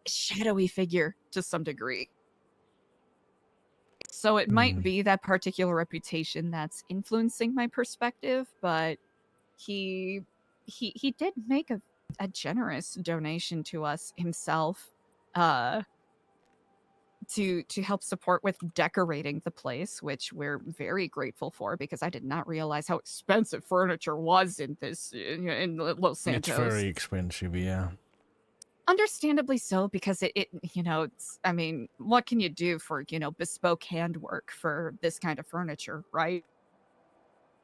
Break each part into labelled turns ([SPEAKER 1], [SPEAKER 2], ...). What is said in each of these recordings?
[SPEAKER 1] shadowy figure to some degree. So it might be that particular reputation that's influencing my perspective, but he he did make a generous donation to us himself to help support with decorating the place, which we're very grateful for because I did not realize how expensive furniture was in Los Santos.
[SPEAKER 2] It's very expensive, yeah.
[SPEAKER 1] Understandably so, because it I mean, what can you do for, bespoke handwork for this kind of furniture, right?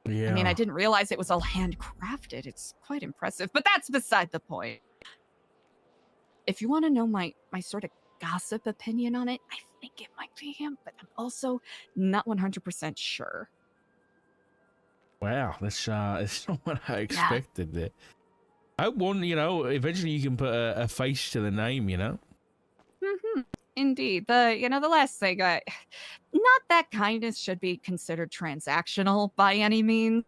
[SPEAKER 2] Yeah.
[SPEAKER 1] I mean, I didn't realize it was all handcrafted. It's quite impressive, but that's beside the point. If you want to know my sort of gossip opinion on it, I think it might be him, but I'm also not 100% sure.
[SPEAKER 2] Wow, that's not what I expected. Yeah. I hope eventually you can put a face to the name,
[SPEAKER 1] Mm-hmm. Indeed. The last thing, not that kindness should be considered transactional by any means.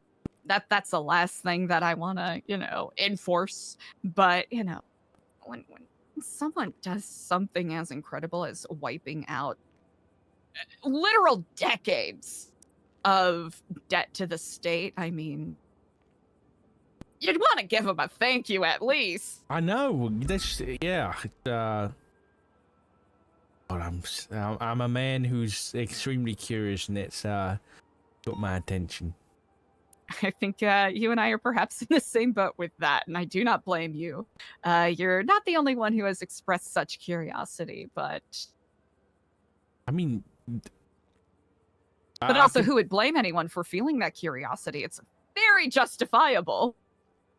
[SPEAKER 1] That's the last thing that I want to, enforce. But, when someone does something as incredible as wiping out literal decades of debt to the state, I mean, you'd want to give them a thank you at least.
[SPEAKER 2] I know. That's yeah. But I'm a man who's extremely curious, and it's got my attention.
[SPEAKER 1] I think you and I are perhaps in the same boat with that, and I do not blame you. You're not the only one who has expressed such curiosity, but
[SPEAKER 2] I mean,
[SPEAKER 1] also, who would blame anyone for feeling that curiosity? It's very justifiable.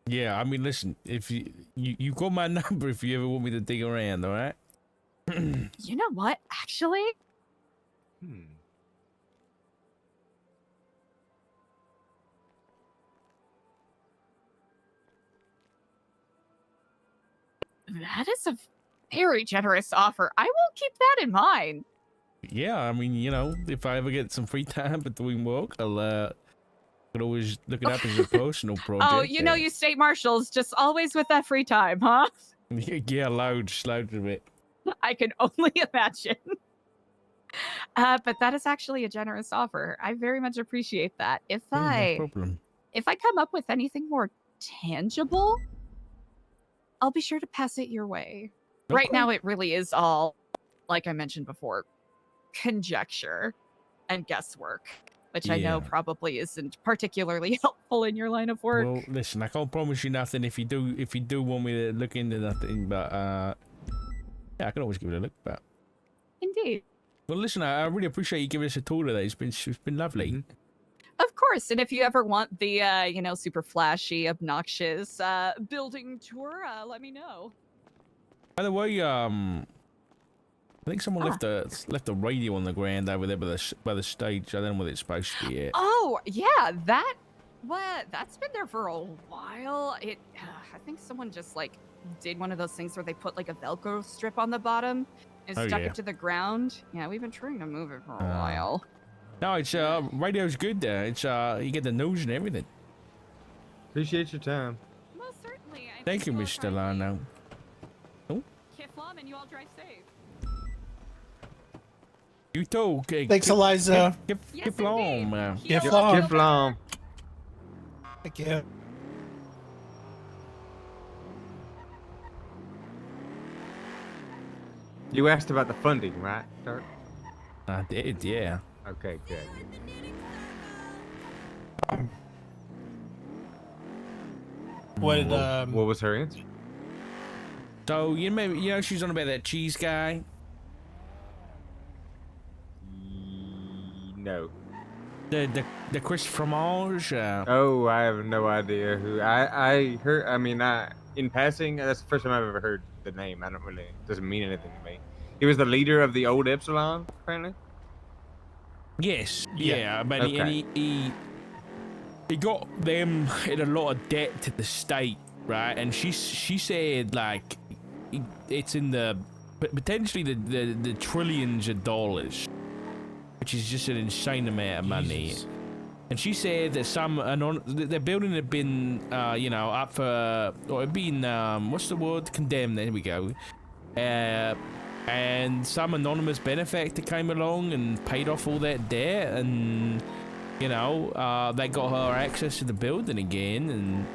[SPEAKER 2] Yeah, I mean, listen, if you got my number if you ever want me to dig around, all right?
[SPEAKER 1] You know what, actually? That is a very generous offer. I will keep that in mind.
[SPEAKER 2] Yeah, I mean, if I ever get some free time between work, could always look it up as a personal project.
[SPEAKER 1] Oh, you state marshals, just always with that free time, huh?
[SPEAKER 2] Yeah, loads of it.
[SPEAKER 1] I can only imagine. But that is actually a generous offer. I very much appreciate that.
[SPEAKER 2] No problem.
[SPEAKER 1] If I come up with anything more tangible, I'll be sure to pass it your way. Okay. Right now, it really is all, like I mentioned before, conjecture and guesswork, which I know probably isn't particularly helpful in your line of work.
[SPEAKER 2] Well, listen, I can't promise you nothing if you do want me to look into nothing, but yeah, I can always give it a look. But
[SPEAKER 1] indeed.
[SPEAKER 2] Well, listen, I really appreciate you giving us a tour today. It's been lovely.
[SPEAKER 1] Mm-hmm. Of course, and if you ever want the super flashy, obnoxious building tour, let me know.
[SPEAKER 2] By the way, I think someone left a radio on the ground over there by the stage. I don't know what it's supposed to be yet.
[SPEAKER 1] Oh yeah, that's been there for a while. I think someone just did one of those things where they put a Velcro strip on the bottom and stuck it to the ground. Yeah, we've been trying to move it for a while.
[SPEAKER 2] No, it's radio's good there. It's you get the news and everything.
[SPEAKER 3] Appreciate your time.
[SPEAKER 1] Most certainly.
[SPEAKER 2] Thank you, Mr. Lano.
[SPEAKER 1] Oh. Kiflam, and you all drive safe.
[SPEAKER 2] You too.
[SPEAKER 4] Thanks, Eliza.
[SPEAKER 2] Kiflam.
[SPEAKER 3] Kiflam.
[SPEAKER 4] Thank you.
[SPEAKER 3] You asked about the funding, right, Dirk?
[SPEAKER 2] I did, yeah.
[SPEAKER 3] Okay, good.
[SPEAKER 4] What
[SPEAKER 3] was her answer?
[SPEAKER 2] So she's on about that cheese guy.
[SPEAKER 3] No.
[SPEAKER 2] The Chris Fromage.
[SPEAKER 3] Oh, I have no idea who. I heard. I mean, in passing, that's the first time I've ever heard the name. Doesn't mean anything to me. He was the leader of the old Epsilon, apparently.
[SPEAKER 2] Yes. Yeah. But he got them in a lot of debt to the state, right? And she said it's in the potentially the trillions of dollars, which is just an insane amount of money. And she said that their building had been up for, or had been what's the word? Condemned. There we go. and some anonymous benefactor came along and paid off all that debt, and you know, they got her access to the building again, and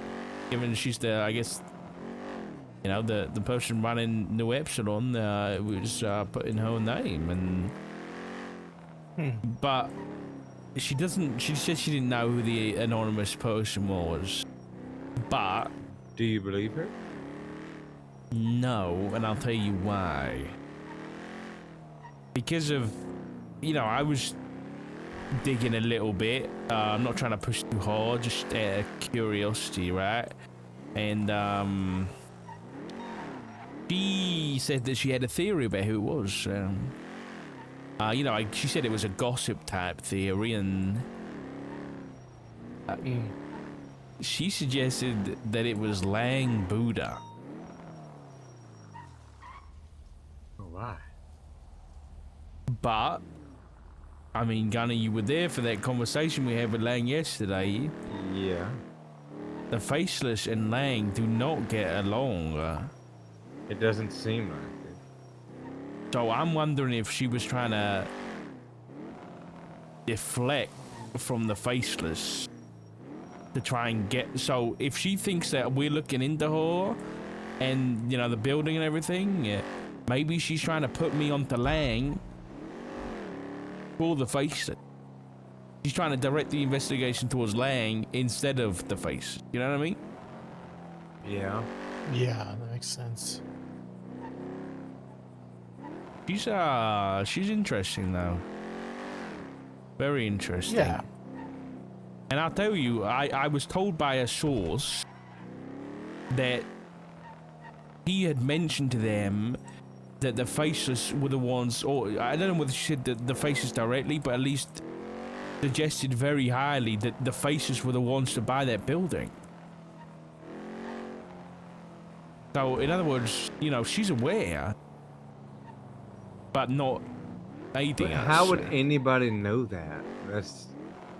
[SPEAKER 2] given she's the, I guess, you know, the person running New Epsilon, it was put in her name, and but she doesn't. She said she didn't know who the anonymous person was, but
[SPEAKER 3] Do you believe her?
[SPEAKER 2] no, and I'll tell you why. Because of, you know, I was digging a little bit. I'm not trying to push too hard, just out of curiosity, right? And she said that she had a theory about who it was. You know, she said it was a gossip type theory, and she suggested that it was Lang Buddha.
[SPEAKER 3] Oh, why?
[SPEAKER 2] But I mean, Gunner, you were there for that conversation we had with Lang yesterday.
[SPEAKER 3] Yeah.
[SPEAKER 2] The Faceless and Lang do not get along.
[SPEAKER 3] It doesn't seem like it.
[SPEAKER 2] So I'm wondering if she was trying to deflect from the Faceless to try and get... So if she thinks that we're looking into her and, you know, the building and everything, maybe she's trying to put me onto Lang for the Faceless. She's trying to direct the investigation towards Lang instead of the Face. You know what I mean?
[SPEAKER 3] Yeah.
[SPEAKER 4] Yeah, that makes sense.
[SPEAKER 2] She's interesting though. Very interesting.
[SPEAKER 4] Yeah.
[SPEAKER 2] And I'll tell you, I was told by a source that he had mentioned to them that the Faceless were the ones, or I don't know whether she said the Faceless directly, but at least suggested very highly that the Faceless were the ones to buy that building. So, in other words, you know, she's aware, but not aiding us.
[SPEAKER 3] How would anybody know that? That's...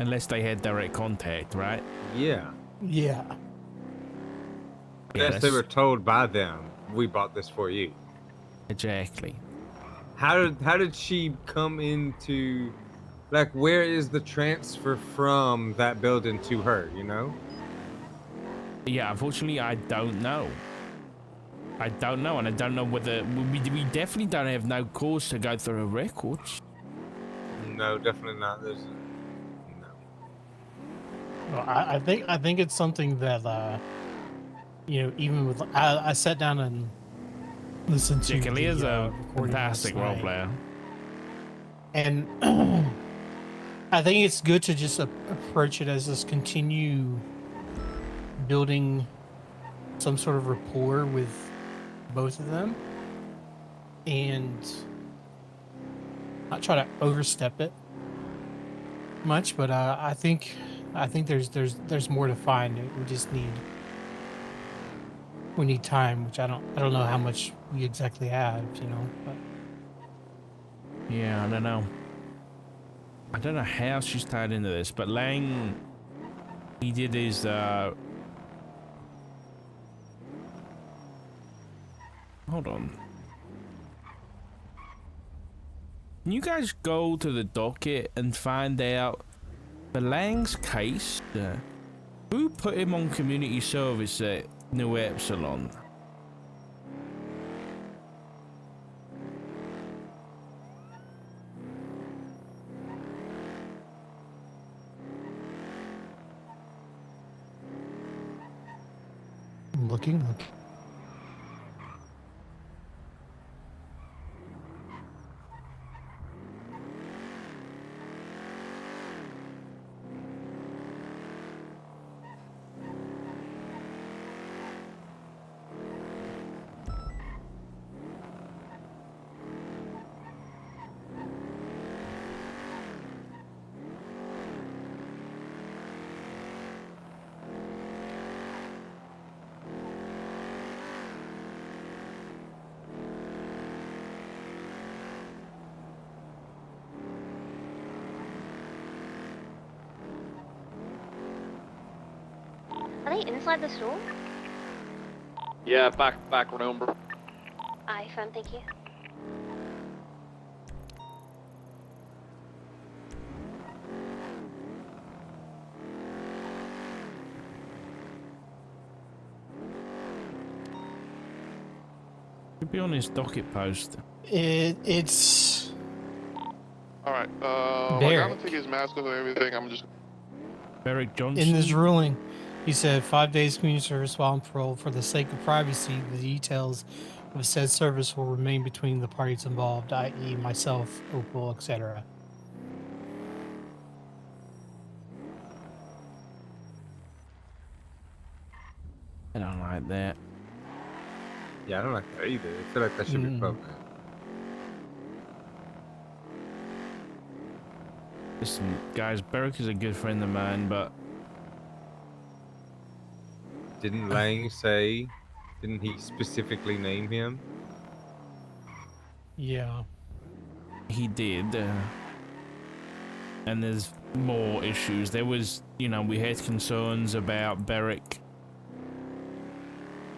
[SPEAKER 2] Unless they had direct contact, right?
[SPEAKER 3] Yeah.
[SPEAKER 4] Yeah.
[SPEAKER 3] Unless they were told by them, we bought this for you.
[SPEAKER 2] Exactly.
[SPEAKER 3] How did she come into, like, where is the transfer from that building to her, you know?
[SPEAKER 2] Yeah, unfortunately, I don't know. I don't know, and I don't know whether... We definitely don't have no cause to go through her records.
[SPEAKER 3] No, definitely not. There's...
[SPEAKER 4] Well, I think it's something that you know, even with I sat down and listened to
[SPEAKER 2] Chicken is a
[SPEAKER 4] recording
[SPEAKER 2] fantastic
[SPEAKER 4] last
[SPEAKER 2] role
[SPEAKER 4] night.
[SPEAKER 2] player.
[SPEAKER 4] And I think it's good to just approach it as just continue building some sort of rapport with both of them, and not try to overstep it much. But I think there's more to find. We just need time, which I don't know how much we exactly have, you know. But
[SPEAKER 2] Yeah, I don't know. I don't know how she's tied into this, but Lang, he did his, hold on. Can you guys go to the docket and find out for Lang's case, who put him on community service at New Epsilon?
[SPEAKER 4] I'm looking.
[SPEAKER 5] Are they inside the store?
[SPEAKER 6] Yeah, back room, bro.
[SPEAKER 5] iPhone, thank you.
[SPEAKER 2] Could be on his docket post.
[SPEAKER 4] It's
[SPEAKER 6] Alright, I
[SPEAKER 4] Barrick.
[SPEAKER 6] gotta take his mask off and everything. I'm just.
[SPEAKER 2] Beric Johnson.
[SPEAKER 4] In this ruling, he said 5 days community service while on parole. For the sake of privacy, the details of said service will remain between the parties involved, i.e. myself, Opal, etc.
[SPEAKER 2] I don't like that.
[SPEAKER 3] Yeah, I don't like that either. I feel like that should be public.
[SPEAKER 2] Listen, guys, Beric is a good friend of mine, but
[SPEAKER 3] Didn't Lang say? Didn't he specifically name him?
[SPEAKER 4] Yeah.
[SPEAKER 2] he did. And there's more issues. There was, you know, we had concerns about Beric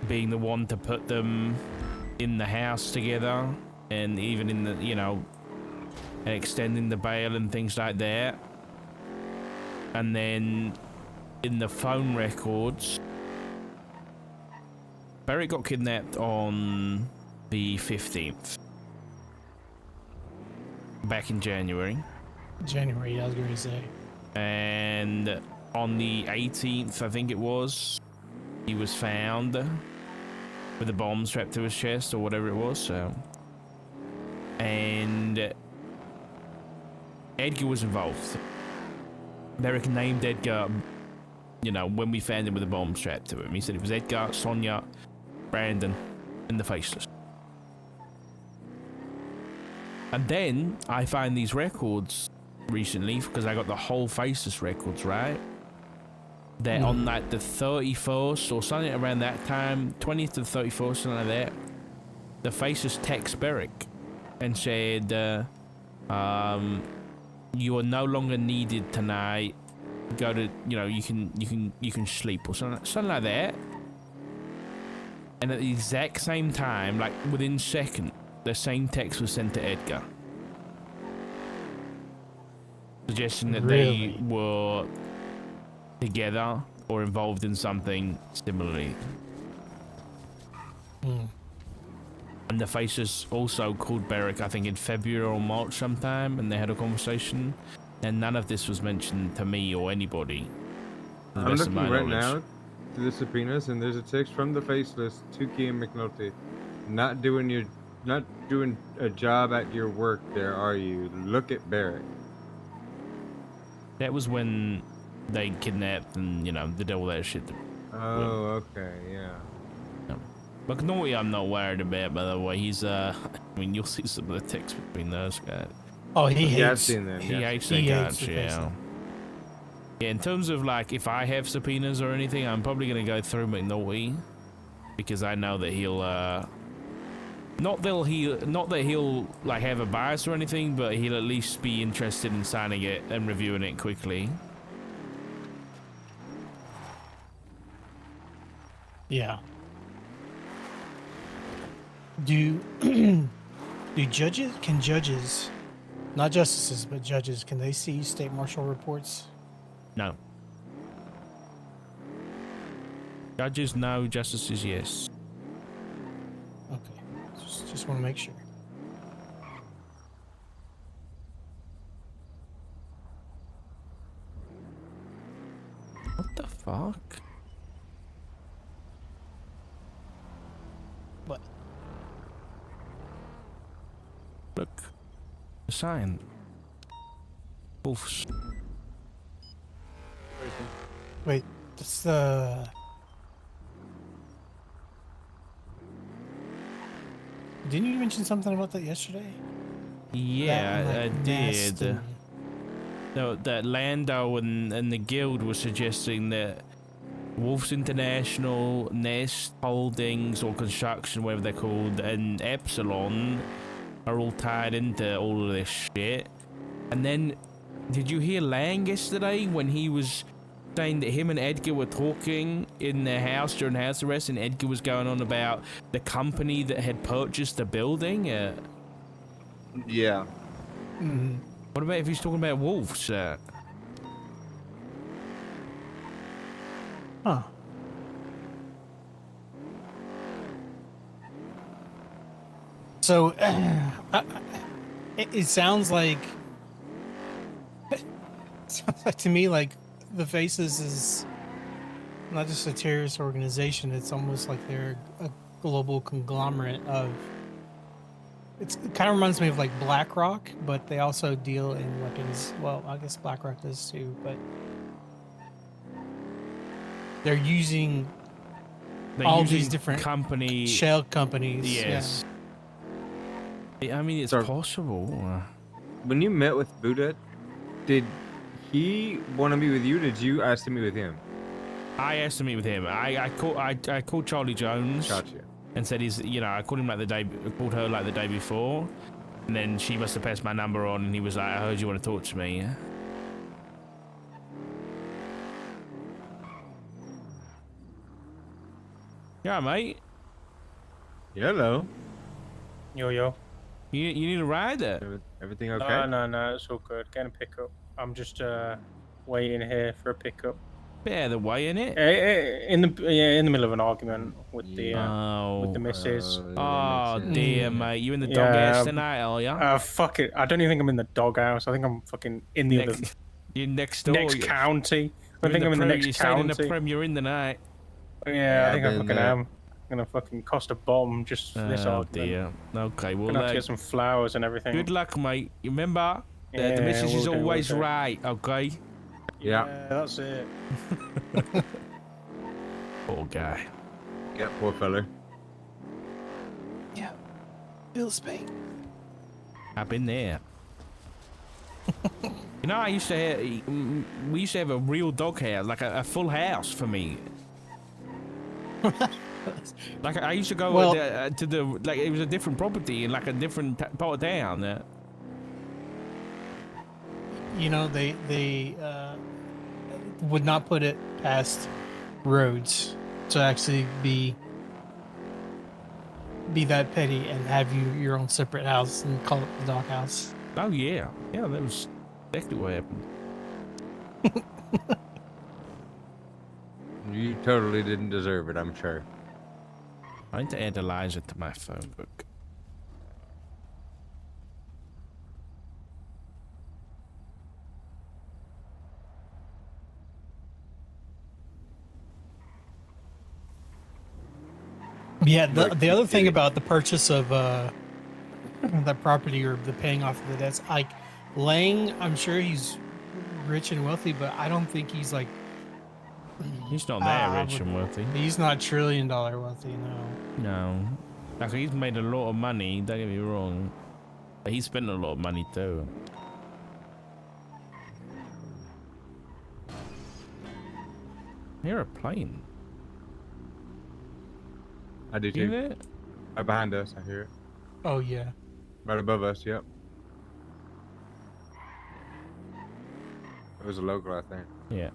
[SPEAKER 2] being the one to put them in the house together, and even in the, you know, and extending the bail and things like that. And then in the phone records, Beric got kidnapped on the 15th, back in January.
[SPEAKER 4] January, I was going to say.
[SPEAKER 2] And on the 18th, I think it was, he was found with a bomb strapped to his chest or whatever it was. So, and Edgar was involved. Beric named Edgar, you know, when we found him with a bomb strapped to him. He said it was Edgar, Sonia, Brandon, and the Faceless. And then I find these records recently, because I got the whole Faceless records, right? That on like the 31st or something around that time, 20th to the 31st, something like that, the Faceless text Beric and said, you are no longer needed tonight. Go to, you know, you can sleep or something like that. And at the exact same time, like within seconds, the same text was sent to Edgar, suggesting that they were together or involved in something similarly. And the Faces also called Beric, I think in February or March sometime, and they had a conversation, and none of this was mentioned to me or anybody.
[SPEAKER 3] I'm looking right now to the subpoenas, and there's a text from the Faceless to Kian McNulty. Not doing a job at your work there, are you? Look at Beric.
[SPEAKER 2] That was when they kidnapped and, you know, did all that shit.
[SPEAKER 3] Oh, okay, yeah.
[SPEAKER 2] McNulty I'm not worried about, by the way. He's, I mean, you'll see some of the text between those guys.
[SPEAKER 4] Oh, he hates.
[SPEAKER 3] Yeah, I've seen them.
[SPEAKER 2] He
[SPEAKER 3] Yeah.
[SPEAKER 2] hates that guys, yeah. Yeah, in terms of, like, if I have subpoenas or anything, I'm probably going to go through McNulty, because I know that he'll, not that he'll like have a bias or anything, but he'll at least be interested in signing it and reviewing it quickly.
[SPEAKER 4] Yeah. Can judges, not justices, but judges, can they see state marshal reports?
[SPEAKER 2] No. Judges no, justices yes.
[SPEAKER 4] Okay. Just want to make sure.
[SPEAKER 2] What the fuck?
[SPEAKER 4] What?
[SPEAKER 2] Look. The sign. Wolves.
[SPEAKER 4] Wait, that's the... Didn't you mention something about that yesterday?
[SPEAKER 2] Yeah,
[SPEAKER 4] That,
[SPEAKER 2] I
[SPEAKER 4] like,
[SPEAKER 2] did.
[SPEAKER 4] nest and-
[SPEAKER 2] No, that Lando and the guild were suggesting that Wolves International, Nest Holdings or Construction, whatever they're called, and Epsilon are all tied into all of this shit. And then, did you hear Lang yesterday when he was saying that him and Edgar were talking in their house during house arrest, and Edgar was going on about the company that had purchased the building.
[SPEAKER 3] Yeah.
[SPEAKER 4] Mhm.
[SPEAKER 2] What about if he's talking about wolves?
[SPEAKER 4] Huh. So, it sounds like to me like the Faces is not just a terrorist organization. It's almost like they're a global conglomerate of. It kind of reminds me of like BlackRock, but they also deal in weapons. Well, I guess BlackRock does too, but they're using all these different
[SPEAKER 2] company
[SPEAKER 4] shell companies.
[SPEAKER 2] Yes. Yeah. I mean, it's possible.
[SPEAKER 3] When you met with Buddha, did he want to meet with you? Or did you ask to meet with him?
[SPEAKER 2] I asked to meet with him. I called Charlie Jones.
[SPEAKER 3] Gotcha.
[SPEAKER 2] And said I called him called her like the day before, and then she must have passed my number on, and he was like, I heard you want to talk to me. Yeah, mate.
[SPEAKER 3] Hello.
[SPEAKER 5] Yo.
[SPEAKER 2] You need a ride there?
[SPEAKER 3] Everything okay?
[SPEAKER 5] No, it's all good. Getting a pickup. I'm just waiting here for a pickup.
[SPEAKER 2] Yeah, the way in it.
[SPEAKER 5] In the middle of an argument with the missus.
[SPEAKER 2] Oh dear, mate. You in the doghouse tonight, are ya?
[SPEAKER 5] Fuck it. I don't even think I'm in the doghouse. I think I'm fucking in the other.
[SPEAKER 2] You're next door.
[SPEAKER 5] Next county. I think I'm in the next
[SPEAKER 2] you're
[SPEAKER 5] county.
[SPEAKER 2] In the Prem, you're in the night.
[SPEAKER 5] Yeah, I think I fucking am. I'm gonna fucking cost a bomb just for this argument.
[SPEAKER 2] Oh dear. Okay, well,
[SPEAKER 5] gonna have to get some flowers and everything.
[SPEAKER 2] Good luck, mate. Remember, the missus is always right. Okay.
[SPEAKER 5] Yeah, that's it.
[SPEAKER 2] Poor guy.
[SPEAKER 3] Yeah, poor fella.
[SPEAKER 4] Yeah. Feels pain.
[SPEAKER 2] I've been there. I used to we used to have a real dog house, like a full house for me. Like I used to go to the it was a different property in like a different part of town.
[SPEAKER 4] They would not put it past Rhodes to actually be that petty and have your own separate house and call it the dog house.
[SPEAKER 2] Oh yeah, that was exactly what happened.
[SPEAKER 3] You totally didn't deserve it, I'm sure.
[SPEAKER 2] I need to add Elijah to my phone book.
[SPEAKER 4] Yeah, the other thing about the purchase of that property or the paying off of the debts, like Lang, I'm sure he's rich and wealthy, but I don't think he's like.
[SPEAKER 2] He's not that rich and wealthy.
[SPEAKER 4] He's not $1 trillion wealthy, no.
[SPEAKER 2] No. Like, he's made a lot of money, don't get me wrong. But he's spent a lot of money too. I hear a plane.
[SPEAKER 3] I do too.
[SPEAKER 2] You hear it?
[SPEAKER 3] Right behind us, I hear it.
[SPEAKER 4] Oh, yeah.
[SPEAKER 3] Right above us, yep. It was a local, I think.
[SPEAKER 2] Yeah.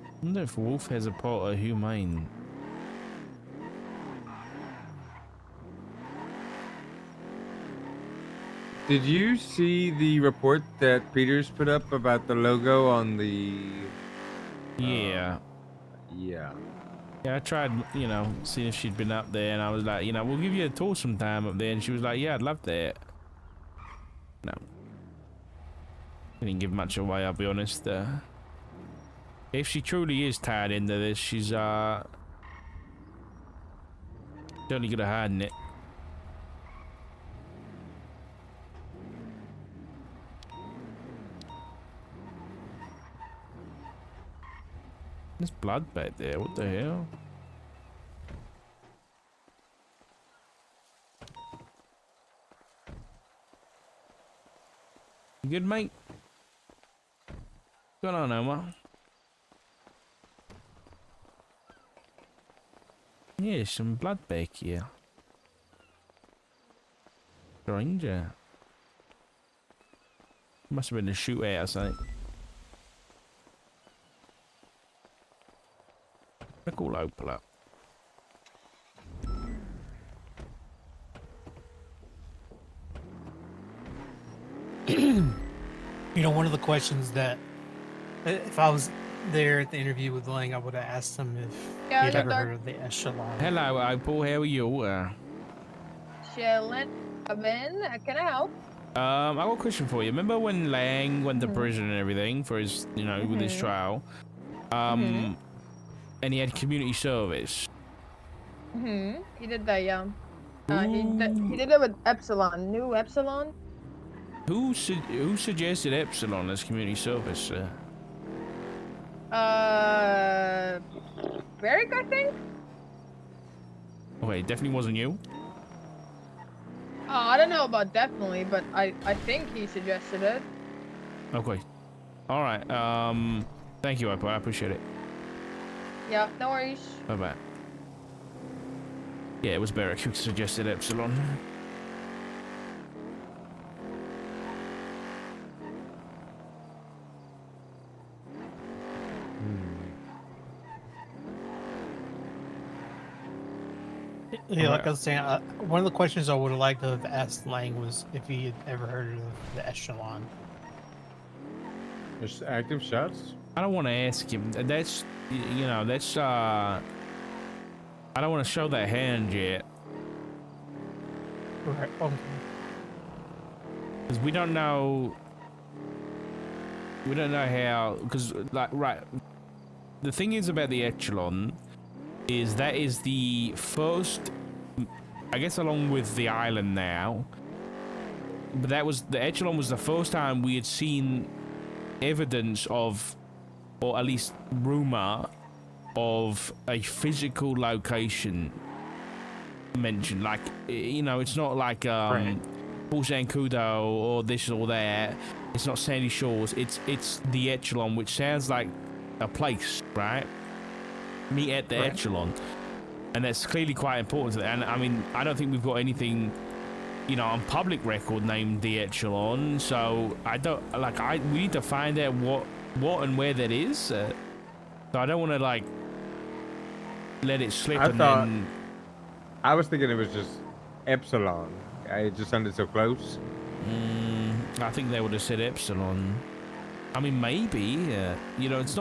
[SPEAKER 2] I wonder if Wolf has a pot of humane.
[SPEAKER 3] Did you see the report that Peters put up about the logo on the...
[SPEAKER 2] Yeah.
[SPEAKER 3] Yeah.
[SPEAKER 2] Yeah, I tried, seeing if she'd been up there, and I was like, we'll give you a tour sometime up there, and she was like, yeah, I'd love that. No. Didn't give much away, I'll be honest. If she truly is tied into this, she's certainly good at hiding it. There's blood back there, what the hell? You good, mate? What's going on, Omar? Yeah, some blood back here. Stranger. Must have been a shootout or something. Look all open up.
[SPEAKER 4] You know, one of the questions that if I was there at the interview with Lang, I would have asked him if he'd ever heard of the echelon.
[SPEAKER 2] Hello, Opal. How are you?
[SPEAKER 7] Chilling. Come in. Can I help?
[SPEAKER 2] I got a question for you. Remember when Lang went to prison and everything for his, you know, with his trial? And he had community service.
[SPEAKER 7] He did that, yeah. He did it with Epsilon. New Epsilon?
[SPEAKER 2] Who suggested Epsilon as community service?
[SPEAKER 7] Varric, I think?
[SPEAKER 2] Okay, definitely wasn't you.
[SPEAKER 7] I don't know about definitely, but I think he suggested it.
[SPEAKER 2] Okay. All right. Thank you, Opal. I appreciate it.
[SPEAKER 7] Yeah, no worries.
[SPEAKER 2] Bye-bye. Yeah, it was Barrick who suggested Epsilon.
[SPEAKER 4] Yeah, like I was saying, one of the questions I would have liked to have asked Lang was if he had ever heard of the echelon.
[SPEAKER 3] There's active shots?
[SPEAKER 2] I don't want to ask him. That's, you know, that's, I don't want to show that hand yet.
[SPEAKER 4] Right. Okay.
[SPEAKER 2] Because we don't know how, because, like, right, the thing is about the echelon is that is the first, I guess along with the island now, but that was, the echelon was the first time we had seen evidence of, or at least rumor of, a physical location mentioned. Like, you know, it's not like Busan Kudo or this or that. It's not Sandy Shores. It's the echelon, which sounds like a place, right? Meet at the echelon, and that's clearly quite important. And I mean, I don't think we've got anything, you know, on public record named the echelon. So I don't like. We need to find out what and where that is. So I don't want to like let it slip.
[SPEAKER 3] I was thinking it was just Epsilon. It just sounded so close.
[SPEAKER 2] I think they would have said Epsilon. I mean, maybe. You know, it's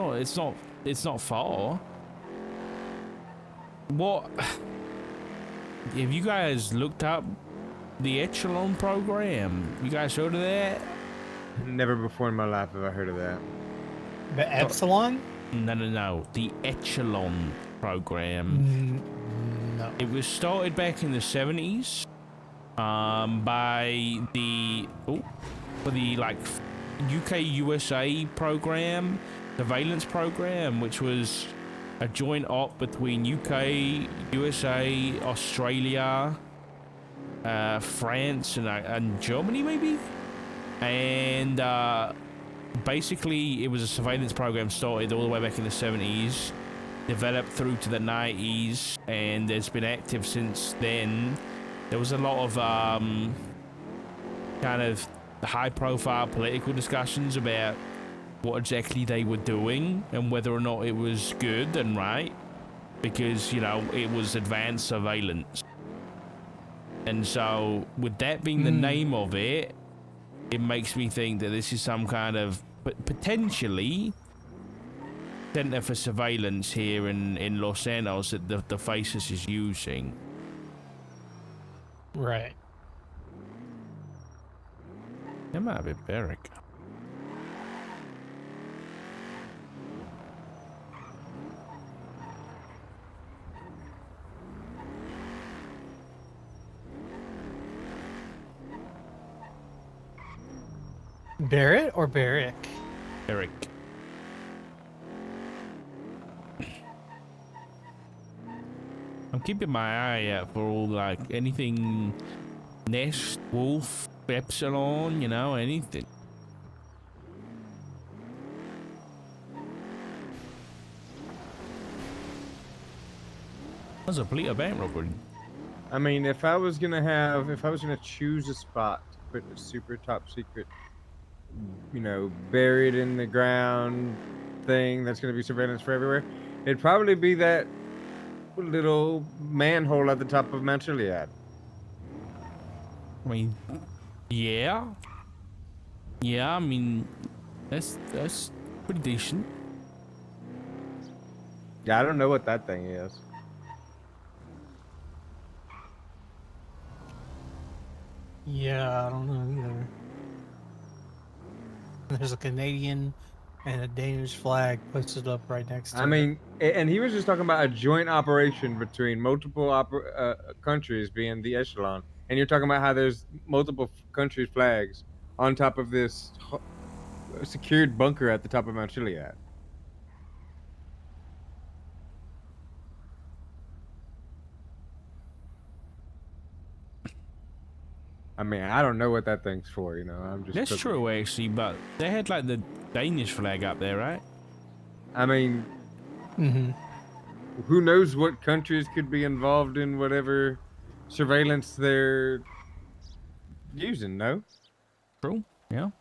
[SPEAKER 2] not far. What have you guys looked up the echelon program? You guys heard of that?
[SPEAKER 3] Never before in my life have I heard of that.
[SPEAKER 4] The epsilon?
[SPEAKER 2] No. The echelon program.
[SPEAKER 4] No.
[SPEAKER 2] It was started back in the 70s by the for the like UK USA program, surveillance program, which was a joint op between UK, USA, Australia, France, and Germany, maybe. And basically, it was a surveillance program started all the way back in the 70s, developed through to the 90s, and it's been active since then. There was a lot of kind of high-profile political discussions about what exactly they were doing and whether or not it was good and right, because, you know, it was advanced surveillance. And so with that being the name of it, it makes me think that this is some kind of potentially center for surveillance here in Los Angeles that the Faces is using.
[SPEAKER 4] Right.
[SPEAKER 2] That might be Barrick.
[SPEAKER 4] Barrett or Barrick?
[SPEAKER 2] Eric. I'm keeping my eye out for all, like, anything Nest, Wolf, Epsilon, you know, anything. There's a police bank robbery.
[SPEAKER 3] I mean, if I was gonna choose a spot to put a super top secret, buried in the ground thing that's gonna be surveillance for everywhere, it'd probably be that little manhole at the top of Mount Chiliad.
[SPEAKER 2] I mean, yeah. Yeah, I mean, that's pretty decent.
[SPEAKER 3] Yeah, I don't know what that thing is.
[SPEAKER 4] Yeah, I don't know either. There's a Canadian and a Danish flag posted up right next to
[SPEAKER 3] I mean, and he was just talking about a joint operation between multiple countries being the echelon, and you're talking about how there's multiple countries' flags on top of this secured bunker at the top of Mount Chiliad. I mean, I don't know what that thing's for, I'm just.
[SPEAKER 2] That's true, actually, but they had like the Danish flag up there, right?
[SPEAKER 3] I mean, who knows what countries could be involved in whatever surveillance they're using, no?
[SPEAKER 2] True, yeah.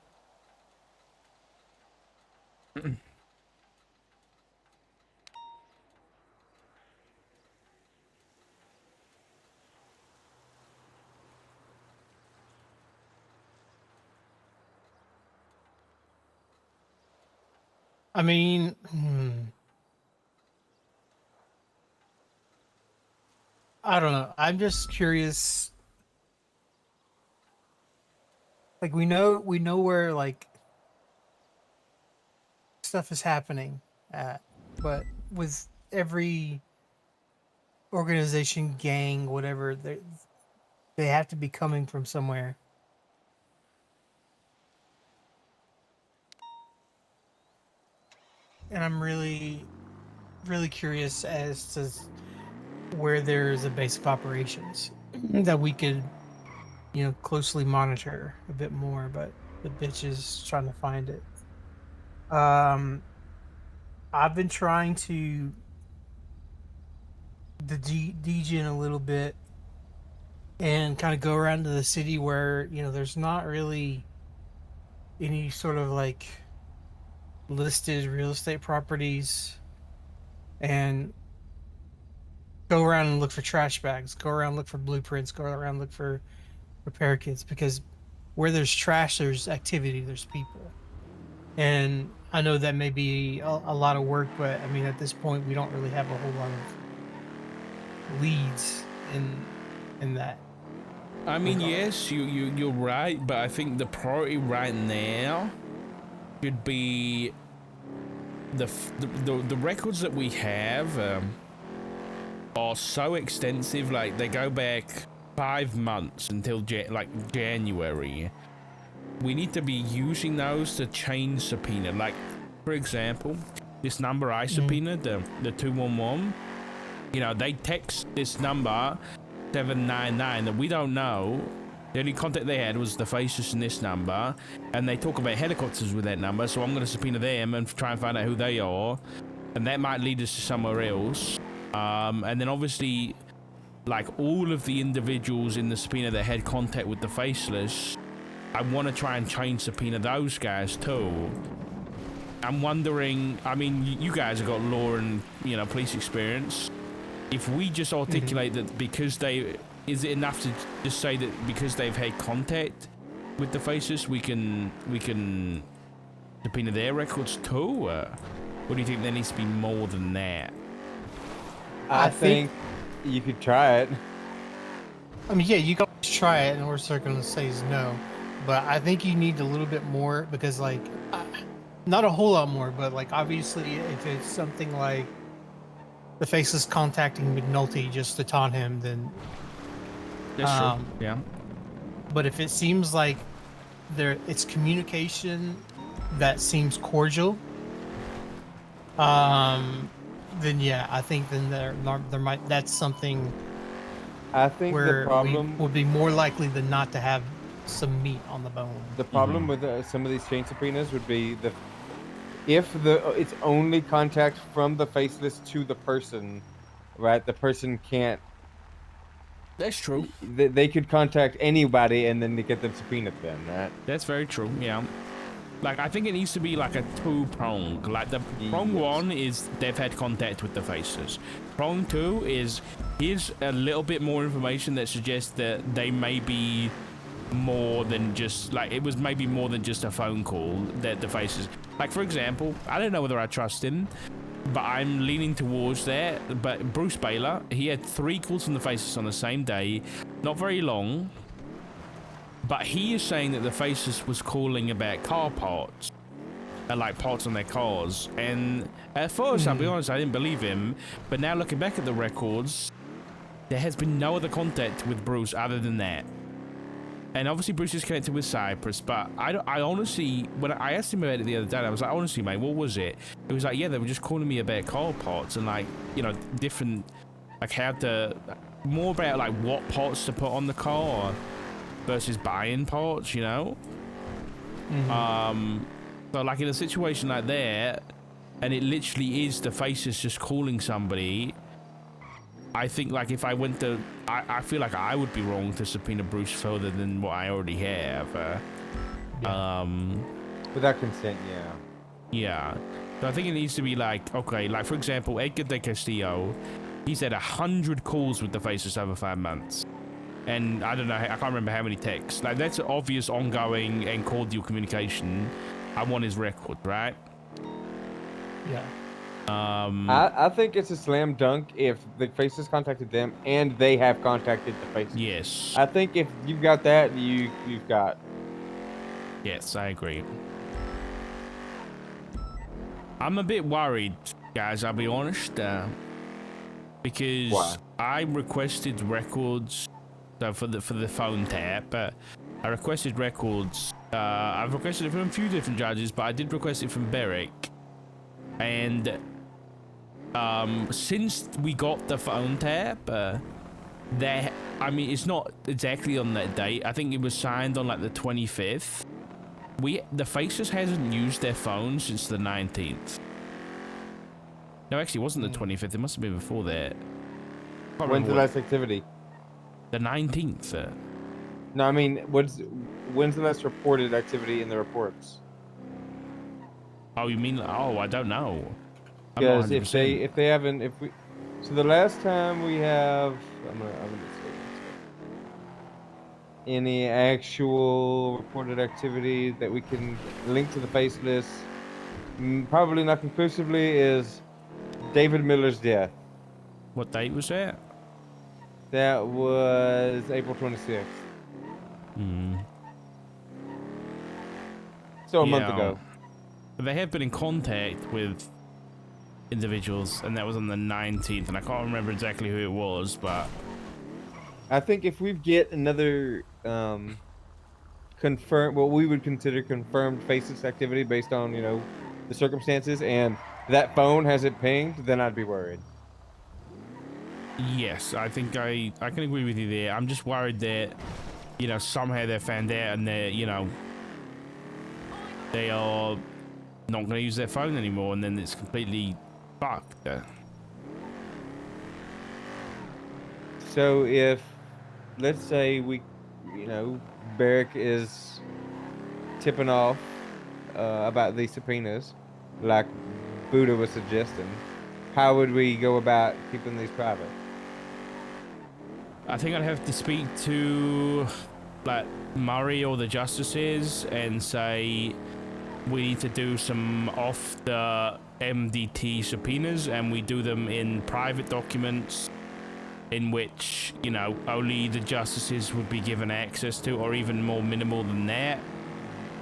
[SPEAKER 4] I mean, I don't know. I'm just curious. Like we know where like stuff is happening at, but with every organization, gang, whatever, they have to be coming from somewhere. And I'm really, really curious as to where there's a base of operations that we could, closely monitor a bit more. But the bitch is trying to find it. I've been trying to degen a little bit and kind of go around to the city where there's not really any sort of like listed real estate properties, and go around and look for trash bags, go around, look for blueprints, go around, look for repair kits, because where there's trash, there's activity, there's people. And I know that may be a lot of work, but I mean, at this point, we don't really have a whole lot of leads in that.
[SPEAKER 2] I mean, yes, you're right, but I think the priority right now should be the records that we have are so extensive. Like they go back 5 months until January. We need to be using those to change subpoena. Like, for example, this number I subpoenaed, the 211. They text this number 799 that we don't know. The only contact they had was the faces in this number, and they talk about helicopters with that number. So I'm going to subpoena them and try and find out who they are, and that might lead us to somewhere else. And then obviously, like all of the individuals in the subpoena that had contact with the faceless, I want to try and change subpoena those guys too. I'm wondering, I mean, you guys have got law and police experience. If we just articulate that because is it enough to just say that because they've had contact with the faces, we can subpoena their records too? Or do you think there needs to be more than that?
[SPEAKER 3] I think you could try it.
[SPEAKER 4] I mean, yeah, you can try it, and we're going to say is no. But I think you need a little bit more, because, like, not a whole lot more, but, like, obviously, if it's something like the faceless contacting McNulty just to taunt him, then...
[SPEAKER 2] That's true, yeah.
[SPEAKER 4] But if it seems like it's communication that seems cordial, then yeah, I think then there might, that's something
[SPEAKER 3] I think
[SPEAKER 4] where
[SPEAKER 3] the problem
[SPEAKER 4] would be more likely than not to have some meat on the bone.
[SPEAKER 3] The problem with some of these chain subpoenas would be if it's only contact from the faceless to the person, right? The person can't
[SPEAKER 2] That's true.
[SPEAKER 3] They could contact anybody and then they get them subpoenaed then, right?
[SPEAKER 2] That's very true, yeah. Like, I think it needs to be like a two-prong. Like, the prong one is they've had contact with the faces. Prong two is here's a little bit more information that suggests that they may be more than just, like, it was maybe more than just a phone call that the faces. Like, for example, I don't know whether I trust him, but I'm leaning towards that. But Bruce Baylor, he had 3 calls from the faces on the same day, not very long. But he is saying that the faces was calling about car parts, like parts on their cars. And at first, I'll be honest, I didn't believe him. But now looking back at the records, there has been no other contact with Bruce other than that. And obviously Bruce is connected with Cyprus, but I honestly, when I asked him about it the other day, I was like, honestly, mate, what was it? It was like, yeah, they were just calling me about car parts and, like, you know, different, like how to, more about like what parts to put on the car versus buying parts, you know? So like in a situation like that, and it literally is the faces just calling somebody, I think, like, if I went to, I feel like I would be wrong to subpoena Bruce further than what I already have.
[SPEAKER 3] Without consent, yeah.
[SPEAKER 2] Yeah. So I think it needs to be like, okay, like, for example, Edgar de Castillo, he's had 100 calls with the faces over 5 months. And I don't know, I can't remember how many texts. Like, that's obvious ongoing and cordial communication. I want his record, right?
[SPEAKER 4] Yeah.
[SPEAKER 3] I think it's a slam dunk if the faces contacted them and they have contacted the faces.
[SPEAKER 2] Yes.
[SPEAKER 3] I think if you've got that, you've got.
[SPEAKER 2] Yes, I agree. I'm a bit worried, guys, I'll be honest. Because
[SPEAKER 3] Why?
[SPEAKER 2] I requested records. So for the phone tap, I requested records. I've requested it from a few different judges, but I did request it from Beric. And since we got the phone tap, I mean, it's not exactly on that date. I think it was signed on like the 25th. The faces hasn't used their phone since the 19th. No, actually, it wasn't the 25th. It must have been before that.
[SPEAKER 3] When's the last activity?
[SPEAKER 2] The 19th.
[SPEAKER 3] No, I mean, when's the last reported activity in the reports?
[SPEAKER 2] Oh, you mean? Oh, I don't know.
[SPEAKER 3] Because if they haven't, so the last time we have, I'm gonna say any actual reported activity that we can link to the face list, probably not conclusively, is David Miller's death.
[SPEAKER 2] What date was that?
[SPEAKER 3] That was April 26th. So a month ago.
[SPEAKER 2] But they have been in contact with individuals, and that was on the 19th, and I can't remember exactly who it was, but
[SPEAKER 3] I think if we get another confirmed, what we would consider confirmed faceless activity based on, you know, the circumstances, and that phone hasn't pinged, then I'd be worried.
[SPEAKER 2] yes, I think I can agree with you there. I'm just worried that, you know, somehow they're found out and they're, you know, they are not going to use their phone anymore, and then it's completely fucked.
[SPEAKER 3] So if, let's say we, you know, Beric is tipping off about these subpoenas, like Buddha was suggesting, how would we go about keeping these private?
[SPEAKER 2] I think I'd have to speak to, like, Murray or the justices and say we need to do some off the MDT subpoenas, and we do them in private documents in which, you know, only the justices would be given access to, or even more minimal than that.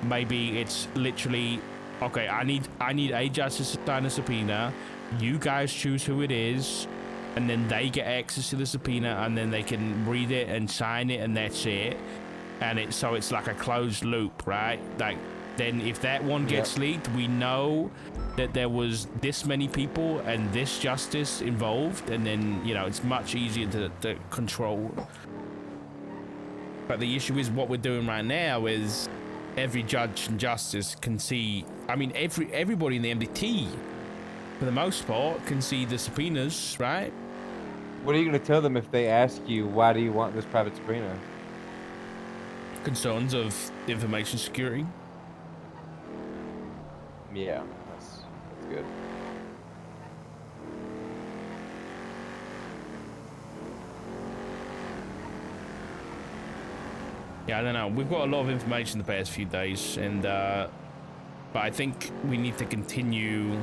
[SPEAKER 2] Maybe it's literally, okay, I need a justice to sign a subpoena, you guys choose who it is, and then they get access to the subpoena, and then they can read it and sign it, and that's it. And so it's like a closed loop, right? Like, then if that one gets leaked, we know that there was this many people and this justice involved, and then, you know, it's much easier to control. But the issue is, what we're doing right now is every judge and justice can see, I mean, everybody in the MDT, for the most part, can see the subpoenas, right?
[SPEAKER 3] What are you going to tell them if they ask you, why do you want this private subpoena?
[SPEAKER 2] Concerns of information security.
[SPEAKER 3] Yeah, that's good.
[SPEAKER 2] Yeah, I don't know. We've got a lot of information the past few days, and but I think we need to continue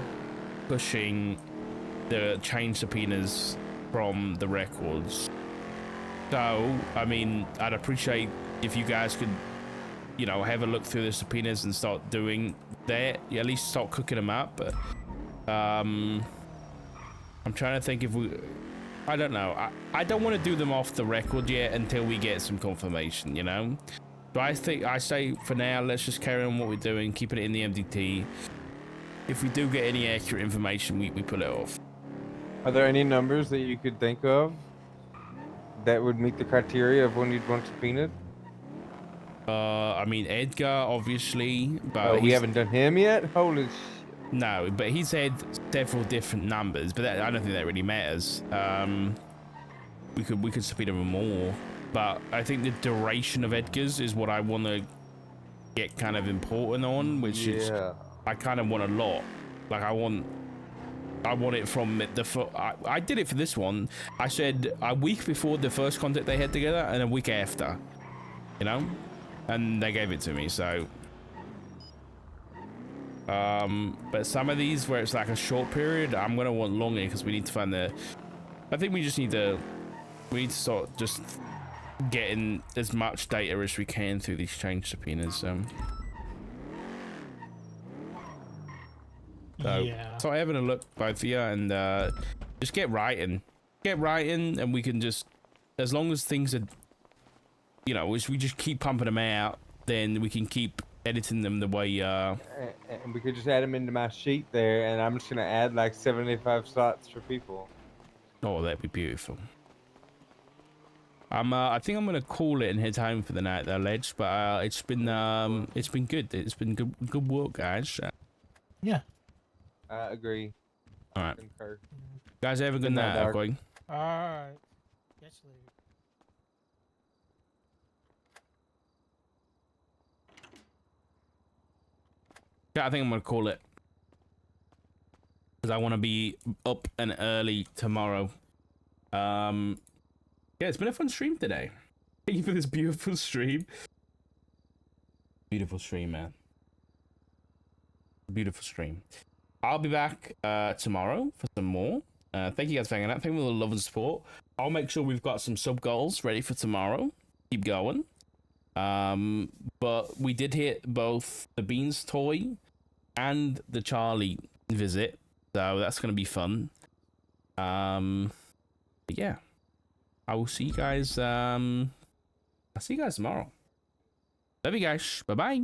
[SPEAKER 2] pushing the change subpoenas from the records. So, I mean, I'd appreciate if you guys could, you know, have a look through the subpoenas and start doing that. You at least start cooking them up. But, I'm trying to think if we... I don't know. I don't want to do them off the record yet until we get some confirmation, you know? So I say for now, let's just carry on what we're doing, keeping it in the MDT. If we do get any accurate information, we pull it off.
[SPEAKER 3] Are there any numbers that you could think of that would meet the criteria of when you'd want subpoenaed?
[SPEAKER 2] I mean, Edgar, obviously, but
[SPEAKER 3] we haven't done him yet? Holy shit.
[SPEAKER 2] No, but he's had several different numbers, but I don't think that really matters. We could subpoena him more, but I think the duration of Edgar's is what I want to get kind of important on, which is I kind of want a lot. Like I want it from I did it for this one. I said a week before the first contact they had together and a week after, you know, and they gave it to me. So but some of these where it's like a short period, I'm gonna want longer because we need to find the... I think we just need to start just getting as much data as we can through these change subpoenas. So having a look, both of you, and just get writing, and we can just, as long as things are, you know, as we just keep pumping them out, then we can keep editing them the way
[SPEAKER 3] and we could just add them into my sheet there, and I'm just gonna add like 75 slots for people.
[SPEAKER 2] Oh, that'd be beautiful. I think I'm gonna call it and head home for the night though, Ledge, but it's been good. It's been good work, guys.
[SPEAKER 4] Yeah.
[SPEAKER 3] I agree.
[SPEAKER 2] All right.
[SPEAKER 3] Concur.
[SPEAKER 2] Guys, have a good night.
[SPEAKER 4] All right. Catch you later.
[SPEAKER 2] Yeah, I think I'm gonna call it because I want to be up and early tomorrow. Yeah, it's been a fun stream today. Thank you for this beautiful stream. Beautiful stream, man. Beautiful stream. I'll be back tomorrow for some more. Thank you guys for hanging out. Thank you for the love and support. I'll make sure we've got some sub goals ready for tomorrow. Keep going. But we did hit both the Beans toy and the Charlie visit, so that's gonna be fun. But yeah, I will see you guys. I'll see you guys tomorrow. Love you guys. Bye bye.